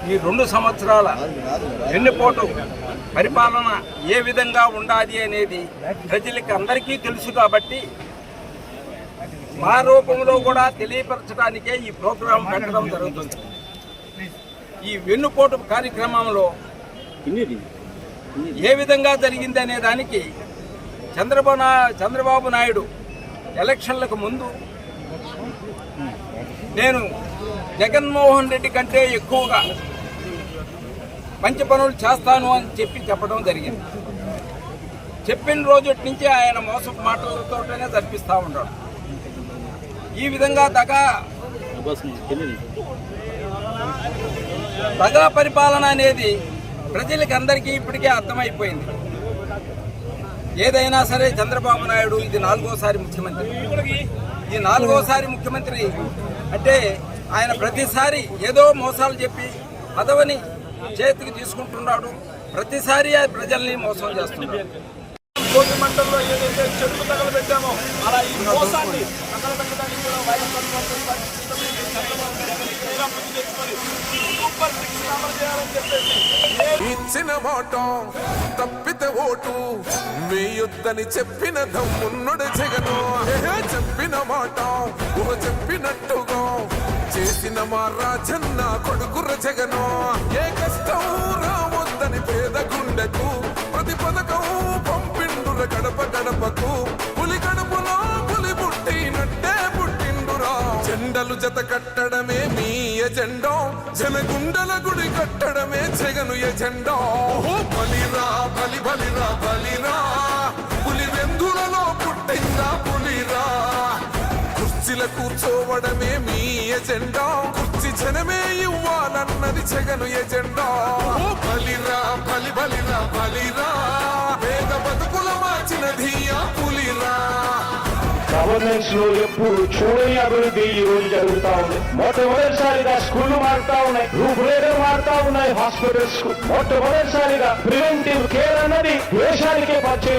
ఈ 2 సంవత్సరాల వెన్నుపోటు పరిపాలన ఏ విధంగా ఉండాలి అనేది ప్రజలకి అందరికీ తెలుసు కాబట్టి మా రూపంలో కూడా తెలియపరచడానికే ఈ ప్రోగ్రాం పెట్టడం జరుగుతుంది. ఈ వెన్నుపోటు కార్యక్రమంలో ఏ విధంగా జరిగింది అనే దానికి చంద్రబాబు నాయుడు ఎలక్షన్లకు ముందు నేను జగన్మోహన్ రెడ్డి కంటే ఎక్కువగా మంచి పనులు చేస్తాను అని చెప్పడం జరిగింది. చెప్పిన రోజు నుంచి ఆయన మోసపు మాటలతోనే జరిపిస్తూ ఉన్నాడు. ఈ విధంగా దగా పరిపాలన అనేది ప్రజలకి అందరికీ ఇప్పటికే అర్థమైపోయింది. ఏదైనా సరే చంద్రబాబు నాయుడు ఇది 4వ ముఖ్యమంత్రి. ఈ 4వ ముఖ్యమంత్రి అంటే ఆయన ప్రతిసారి ఏదో మోసాలు చెప్పి పదవిని చేతికి తీసుకుంటున్నాడు. ప్రతిసారి ప్రజల్ని మోసం చేస్తున్నాడు. కోటి మంటల్లో ఏదైతే చెట్లు తగలబెట్టామో అలా ఈ మోసాన్ని తగలబెట్టడానికి కూడా వైఎస్ఆర్ ఇచ్చిన మాట తప్పితే ఓటు వేయొద్దని చెప్పిన దమ్మున్నడు జగను. చెప్పిన మాట చెప్పినట్టుగా చేసిన మా రాజన్న కొడుకుర జగను. ఏ కష్టం రావద్దని పేద గుండెకు ప్రతి పథకం పంపిండుర గడప గడపకు. పులి గడపలో పులి పుట్టినట్టే పుట్టిండురా. జెండలు జత కట్టడమే మీ ఎజెండా, జనగుండల గుడి కట్టడమే జగను ఎజెండా. బలిరా బలి బలిరా బలిరా, పులి వెందులలో పుట్టిందా పులిరా. కుర్చీల కూర్చోవడమే మీ ఎజెండా, కుర్చీ జనమే ఇవ్వాలన్నది జగను ఎజెండా. బలిరా బలి బలిరా బలిరా, పేద బతుకుల మార్చినది ఆ పులిరా. గవర్నెన్స్ లో ఎప్పుడు చూడని అభివృద్ధి ఈ రోజు జరుగుతా ఉంది. మొట్టమొదటిసారిగా స్కూళ్లు మారుతా ఉన్నాయి, రూపురేఖలు మారుతా ఉన్నాయి, హాస్పిటల్స్ మొట్టమొదటిసారిగా ప్రివెంటివ్ కేర్ అన్నది దేశానికే పరిచయం